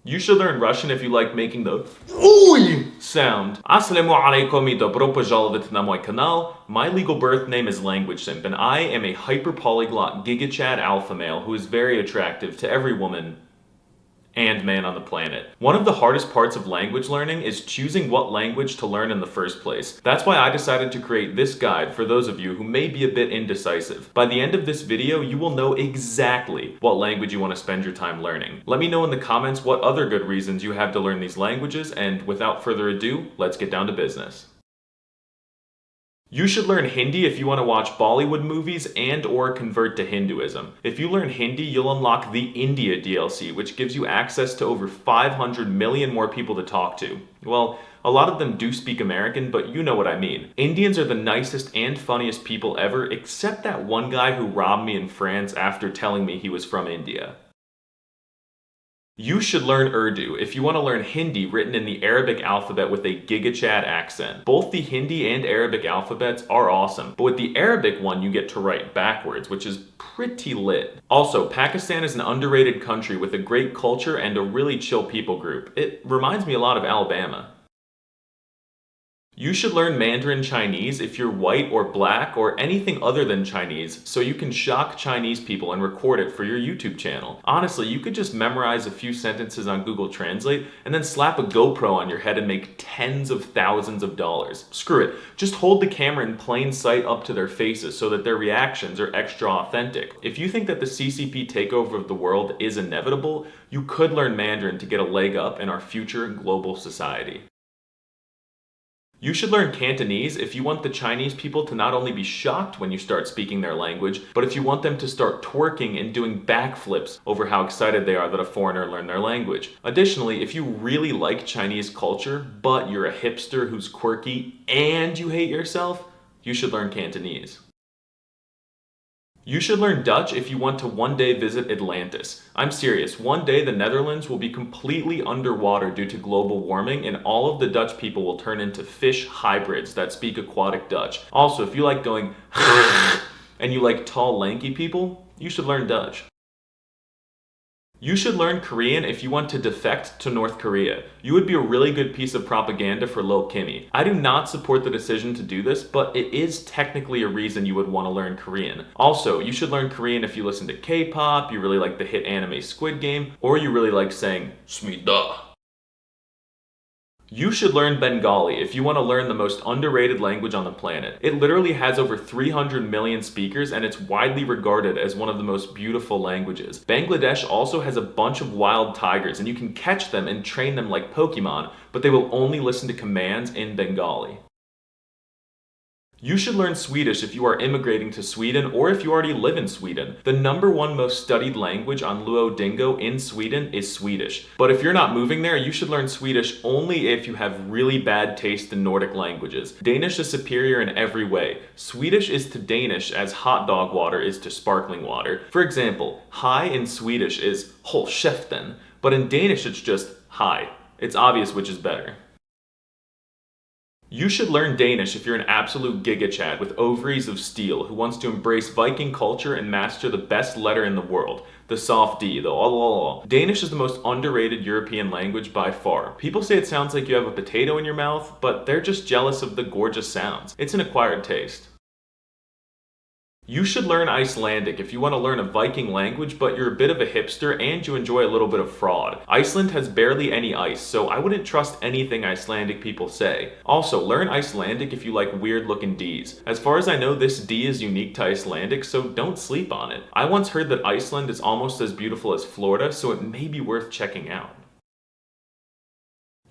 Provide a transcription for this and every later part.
You should learn Russian if you like making the OI sound. Assalamu alaikum и добро пожаловать на мой канал. My legal birth name is Language Simp, and I am a hyper-polyglot GigaChad alpha male who is very attractive to every woman and man on the planet. One of the hardest parts of language learning is choosing what language to learn in the first place. That's why I decided to create this guide for those of you who may be a bit indecisive. By the end of this video, you will know exactly what language you want to spend your time learning. Let me know in the comments what other good reasons you have to learn these languages, and without further ado, let's get down to business. You should learn Hindi if you want to watch Bollywood movies and or convert to Hinduism. If you learn Hindi, you'll unlock the India DLC, which gives you access to over 500 million more people to talk to. Well, a lot of them do speak American, but you know what I mean. Indians are the nicest and funniest people ever, except that one guy who robbed me in France after telling me he was from India. You should learn Urdu if you want to learn Hindi written in the Arabic alphabet with a GigaChad accent. Both the Hindi and Arabic alphabets are awesome, but with the Arabic one you get to write backwards, which is pretty lit. Also, Pakistan is an underrated country with a great culture and a really chill people group. It reminds me a lot of Alabama. You should learn Mandarin Chinese if you're white or black or anything other than Chinese, so you can shock Chinese people and record it for your YouTube channel. Honestly, you could just memorize a few sentences on Google Translate and then slap a GoPro on your head and make tens of thousands of dollars. Screw it, just hold the camera in plain sight up to their faces so that their reactions are extra authentic. If you think that the CCP takeover of the world is inevitable, you could learn Mandarin to get a leg up in our future global society. You should learn Cantonese if you want the Chinese people to not only be shocked when you start speaking their language, but if you want them to start twerking and doing backflips over how excited they are that a foreigner learned their language. Additionally, if you really like Chinese culture, but you're a hipster who's quirky and you hate yourself, you should learn Cantonese. You should learn Dutch if you want to one day visit Atlantis. I'm serious, one day the Netherlands will be completely underwater due to global warming and all of the Dutch people will turn into fish hybrids that speak aquatic Dutch. Also, if you like going and you like tall, lanky people, you should learn Dutch. You should learn Korean if you want to defect to North Korea. You would be a really good piece of propaganda for Lil Kimmy. I do not support the decision to do this, but it is technically a reason you would want to learn Korean. Also, you should learn Korean if you listen to K-pop, you really like the hit anime Squid Game, or you really like saying Smida. You should learn Bengali if you want to learn the most underrated language on the planet. It literally has over 300 million speakers and it's widely regarded as one of the most beautiful languages. Bangladesh also has a bunch of wild tigers and you can catch them and train them like Pokemon, but they will only listen to commands in Bengali. You should learn Swedish if you are immigrating to Sweden or if you already live in Sweden. The #1 most studied language on Duolingo in Sweden is Swedish. But if you're not moving there, you should learn Swedish only if you have really bad taste in Nordic languages. Danish is superior in every way. Swedish is to Danish as hot dog water is to sparkling water. For example, hi in Swedish is håll käften, but in Danish it's just hi. It's obvious which is better. You should learn Danish if you're an absolute GigaChad with ovaries of steel who wants to embrace Viking culture and master the best letter in the world, the soft D, the ol. Danish is the most underrated European language by far. People say it sounds like you have a potato in your mouth, but they're just jealous of the gorgeous sounds. It's an acquired taste. You should learn Icelandic if you want to learn a Viking language, but you're a bit of a hipster and you enjoy a little bit of fraud. Iceland has barely any ice, so I wouldn't trust anything Icelandic people say. Also, learn Icelandic if you like weird looking Ds. As far as I know, this D is unique to Icelandic, so don't sleep on it. I once heard that Iceland is almost as beautiful as Florida, so it may be worth checking out.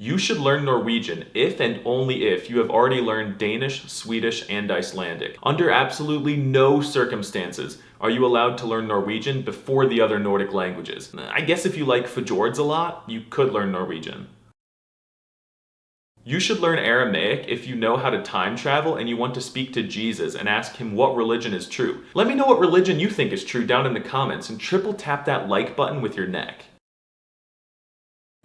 You should learn Norwegian if and only if you have already learned Danish, Swedish, and Icelandic. Under absolutely no circumstances are you allowed to learn Norwegian before the other Nordic languages. I guess if you like fjords a lot, you could learn Norwegian. You should learn Aramaic if you know how to time travel and you want to speak to Jesus and ask him what religion is true. Let me know what religion you think is true down in the comments and triple tap that like button with your neck.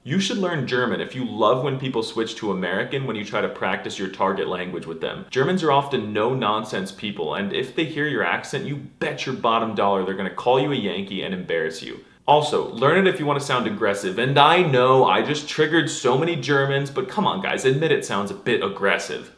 You should learn German if you love when people switch to American when you try to practice your target language with them. Germans are often no-nonsense people, and if they hear your accent, you bet your bottom dollar they're going to call you a Yankee and embarrass you. Also, learn it if you want to sound aggressive. And I know I just triggered so many Germans, but come on guys, admit it sounds a bit aggressive.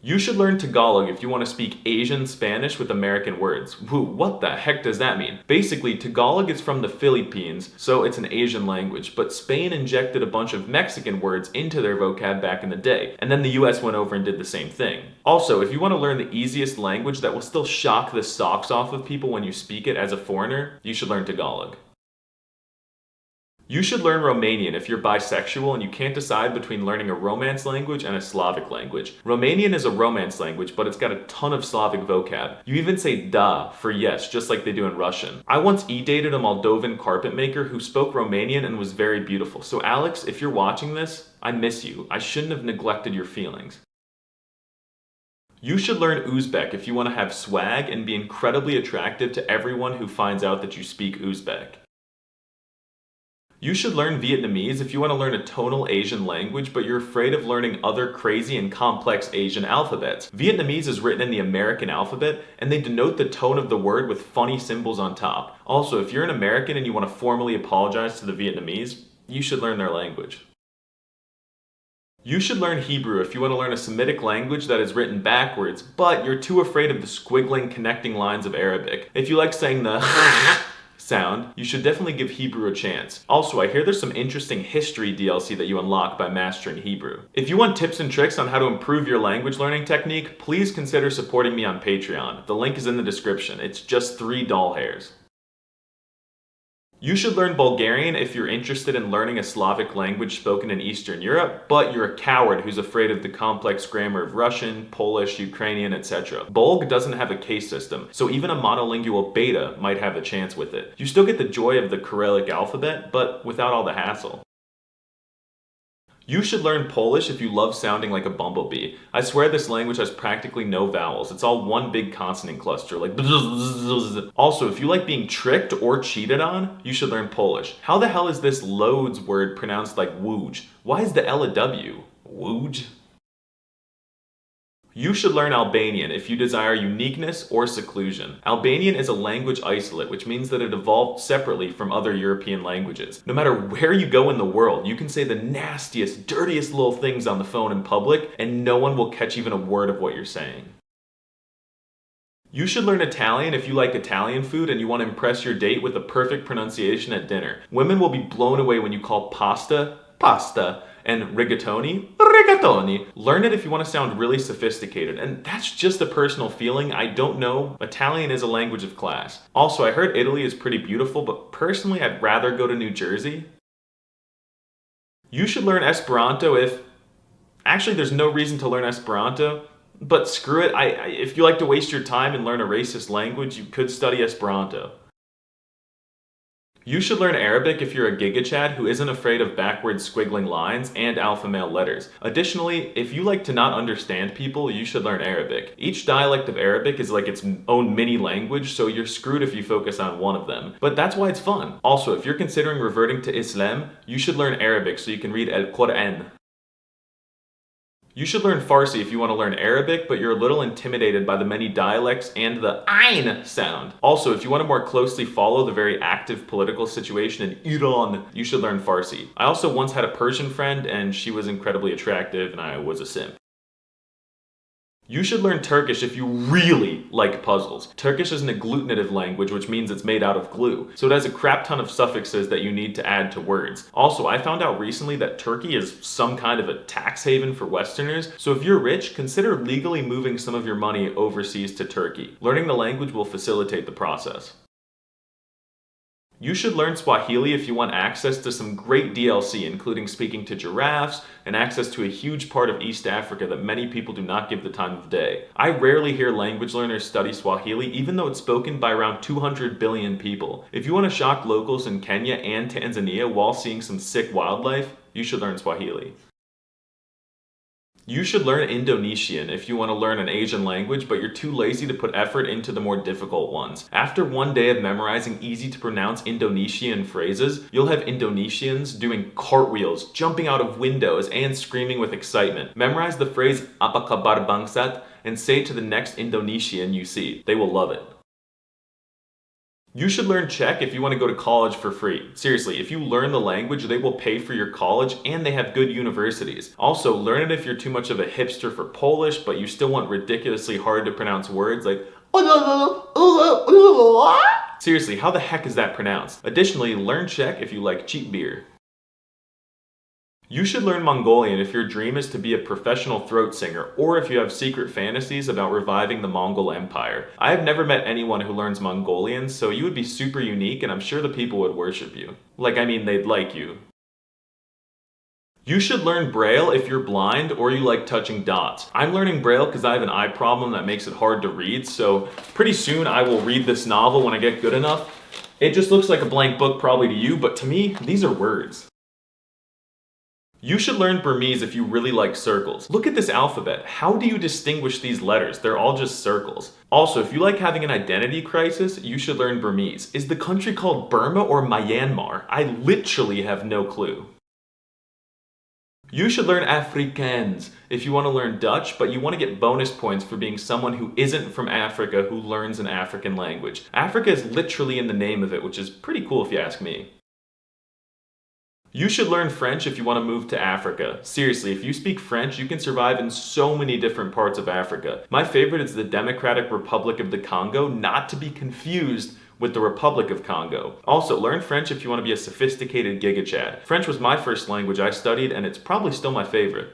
You should learn Tagalog if you want to speak Asian Spanish with American words. Woo, what the heck does that mean? Basically, Tagalog is from the Philippines, so it's an Asian language, but Spain injected a bunch of Mexican words into their vocab back in the day, and then the US went over and did the same thing. Also, if you want to learn the easiest language that will still shock the socks off of people when you speak it as a foreigner, you should learn Tagalog. You should learn Romanian if you're bisexual and you can't decide between learning a Romance language and a Slavic language. Romanian is a Romance language, but it's got a ton of Slavic vocab. You even say da for yes, just like they do in Russian. I once e-dated a Moldovan carpet maker who spoke Romanian and was very beautiful. So Alex, if you're watching this, I miss you. I shouldn't have neglected your feelings. You should learn Uzbek if you want to have swag and be incredibly attractive to everyone who finds out that you speak Uzbek. You should learn Vietnamese if you want to learn a tonal Asian language, but you're afraid of learning other crazy and complex Asian alphabets. Vietnamese is written in the American alphabet, and they denote the tone of the word with funny symbols on top. Also, if you're an American and you want to formally apologize to the Vietnamese, you should learn their language. You should learn Hebrew if you want to learn a Semitic language that is written backwards, but you're too afraid of the squiggling connecting lines of Arabic. If you like saying the sound, you should definitely give Hebrew a chance. Also, I hear there's some interesting history DLC that you unlock by mastering Hebrew. If you want tips and tricks on how to improve your language learning technique, please consider supporting me on Patreon. The link is in the description. It's just 3 doll hairs. You should learn Bulgarian if you're interested in learning a Slavic language spoken in Eastern Europe, but you're a coward who's afraid of the complex grammar of Russian, Polish, Ukrainian, etc. Bulg doesn't have a case system, so even a monolingual beta might have a chance with it. You still get the joy of the Cyrillic alphabet, but without all the hassle. You should learn Polish if you love sounding like a bumblebee. I swear this language has practically no vowels. It's all one big consonant cluster, like Also, if you like being tricked or cheated on, you should learn Polish. How the hell is this loads word pronounced like wooj? Why is the L a W? Wooj? You should learn Albanian if you desire uniqueness or seclusion. Albanian is a language isolate, which means that it evolved separately from other European languages. No matter where you go in the world, you can say the nastiest, dirtiest little things on the phone in public, and no one will catch even a word of what you're saying. You should learn Italian if you like Italian food and you want to impress your date with a perfect pronunciation at dinner. Women will be blown away when you call pasta, pasta, and rigatoni, rigatoni. Learn it if you want to sound really sophisticated, and that's just a personal feeling. I don't know. Italian is a language of class. Also, I heard Italy is pretty beautiful, but personally I'd rather go to New Jersey. You should learn Esperanto if... Actually, there's no reason to learn Esperanto, but screw it. If you like to waste your time and learn a racist language, you could study Esperanto. You should learn Arabic if you're a GigaChad who isn't afraid of backwards squiggling lines and alpha male letters. Additionally, if you like to not understand people, you should learn Arabic. Each dialect of Arabic is like its own mini language, so you're screwed if you focus on one of them. But that's why it's fun. Also, if you're considering reverting to Islam, you should learn Arabic so you can read Al-Quran. You should learn Farsi if you want to learn Arabic, but you're a little intimidated by the many dialects and the Ain sound. Also, if you want to more closely follow the very active political situation in Iran, you should learn Farsi. I also once had a Persian friend, and she was incredibly attractive, and I was a simp. You should learn Turkish if you really like puzzles. Turkish is an agglutinative language, which means it's made out of glue. So it has a crap ton of suffixes that you need to add to words. Also, I found out recently that Turkey is some kind of a tax haven for Westerners. So if you're rich, consider legally moving some of your money overseas to Turkey. Learning the language will facilitate the process. You should learn Swahili if you want access to some great DLC, including speaking to giraffes and access to a huge part of East Africa that many people do not give the time of day. I rarely hear language learners study Swahili, even though it's spoken by around 200 billion people. If you want to shock locals in Kenya and Tanzania while seeing some sick wildlife, you should learn Swahili. You should learn Indonesian if you want to learn an Asian language, but you're too lazy to put effort into the more difficult ones. After one day of memorizing easy to pronounce Indonesian phrases, you'll have Indonesians doing cartwheels, jumping out of windows, and screaming with excitement. Memorize the phrase "Apa kabar bangsat" and say it to the next Indonesian you see. They will love it. You should learn Czech if you want to go to college for free. Seriously, if you learn the language, they will pay for your college and they have good universities. Also, learn it if you're too much of a hipster for Polish, but you still want ridiculously hard to pronounce words like seriously, how the heck is that pronounced? Additionally, learn Czech if you like cheap beer. You should learn Mongolian if your dream is to be a professional throat singer, or if you have secret fantasies about reviving the Mongol Empire. I have never met anyone who learns Mongolian, so you would be super unique and I'm sure the people would worship you. They'd like you. You should learn Braille if you're blind or you like touching dots. I'm learning Braille because I have an eye problem that makes it hard to read, so pretty soon I will read this novel when I get good enough. It just looks like a blank book probably to you, but to me, these are words. You should learn Burmese if you really like circles. Look at this alphabet. How do you distinguish these letters? They're all just circles. Also, if you like having an identity crisis, you should learn Burmese. Is the country called Burma or Myanmar? I literally have no clue. You should learn Afrikaans if you want to learn Dutch, but you want to get bonus points for being someone who isn't from Africa who learns an African language. Africa is literally in the name of it, which is pretty cool if you ask me. You should learn French if you want to move to Africa. Seriously, if you speak French, you can survive in so many different parts of Africa. My favorite is the Democratic Republic of the Congo, not to be confused with the Republic of Congo. Also, learn French if you want to be a sophisticated GigaChad. French was my first language I studied, and it's probably still my favorite.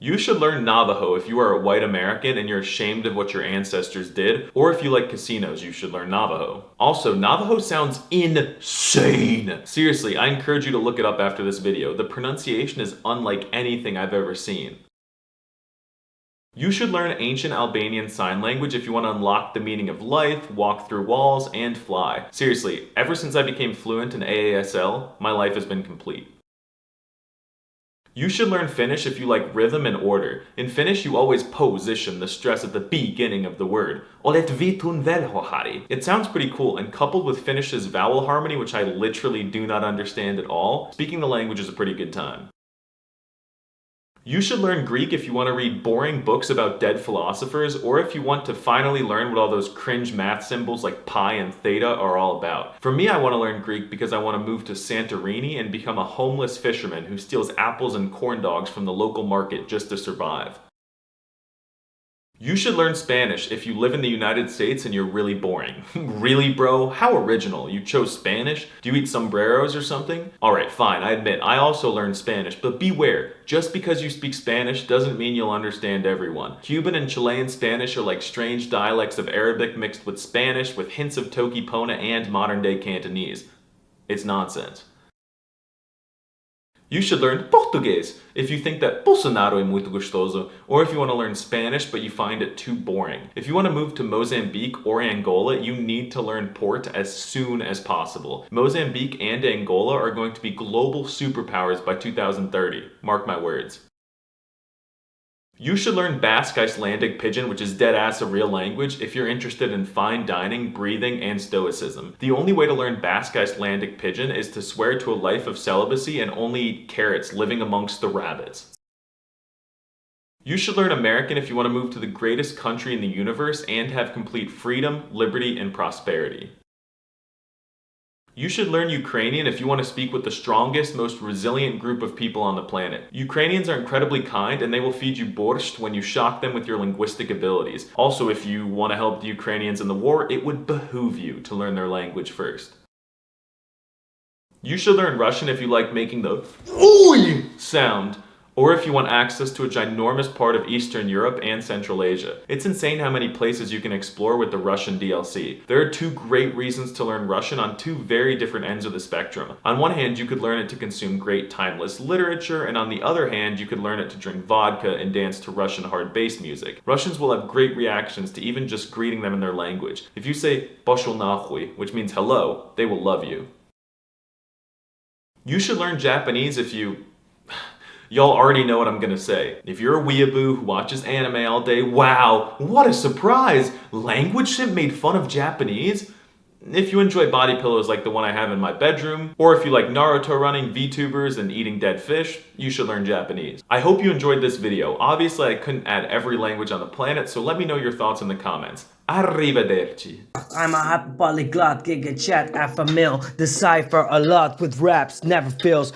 You should learn Navajo if you are a white American and you're ashamed of what your ancestors did, or if you like casinos, you should learn Navajo. Also, Navajo sounds insane. Seriously, I encourage you to look it up after this video. The pronunciation is unlike anything I've ever seen. You should learn ancient Albanian sign language if you want to unlock the meaning of life, walk through walls, and fly. Seriously, ever since I became fluent in AASL, my life has been complete. You should learn Finnish if you like rhythm and order. In Finnish, you always position the stress at the beginning of the word. It sounds pretty cool, and coupled with Finnish's vowel harmony, which I literally do not understand at all, speaking the language is a pretty good time. You should learn Greek if you want to read boring books about dead philosophers, or if you want to finally learn what all those cringe math symbols like pi and theta are all about. For me, I want to learn Greek because I want to move to Santorini and become a homeless fisherman who steals apples and corn dogs from the local market just to survive. You should learn Spanish if you live in the United States and you're really boring. Really, bro? How original. You chose Spanish? Do you eat sombreros or something? Alright, fine, I admit, I also learned Spanish, but beware. Just because you speak Spanish doesn't mean you'll understand everyone. Cuban and Chilean Spanish are like strange dialects of Arabic mixed with Spanish with hints of Toki-Pona and modern-day Cantonese. It's nonsense. You should learn Portuguese if you think that Bolsonaro é muito gostoso, or if you want to learn Spanish but you find it too boring. If you want to move to Mozambique or Angola, you need to learn Port as soon as possible. Mozambique and Angola are going to be global superpowers by 2030. Mark my words. You should learn Basque Icelandic Pidgin, which is dead-ass a real language, if you're interested in fine dining, breathing, and stoicism. The only way to learn Basque Icelandic Pidgin is to swear to a life of celibacy and only eat carrots living amongst the rabbits. You should learn American if you want to move to the greatest country in the universe and have complete freedom, liberty, and prosperity. You should learn Ukrainian if you want to speak with the strongest, most resilient group of people on the planet. Ukrainians are incredibly kind and they will feed you borscht when you shock them with your linguistic abilities. Also, if you want to help the Ukrainians in the war, it would behoove you to learn their language first. You should learn Russian if you like making the OOY sound, or if you want access to a ginormous part of Eastern Europe and Central Asia. It's insane how many places you can explore with the Russian DLC. There are two great reasons to learn Russian on two very different ends of the spectrum. On one hand, you could learn it to consume great timeless literature, and on the other hand, you could learn it to drink vodka and dance to Russian hard bass music. Russians will have great reactions to even just greeting them in their language. If you say "Poshol nahuy," which means hello, they will love you. You should learn Japanese if you... Y'all already know what I'm gonna say. If you're a weeaboo who watches anime all day, wow, what a surprise! Language Simp made fun of Japanese? If you enjoy body pillows like the one I have in my bedroom, or if you like Naruto running, VTubers, and eating dead fish, you should learn Japanese. I hope you enjoyed this video. Obviously, I couldn't add every language on the planet, so let me know your thoughts in the comments. Arrivederci. I'm a hyper polyglot, giga chat alpha male. Decipher a lot with raps, never fails.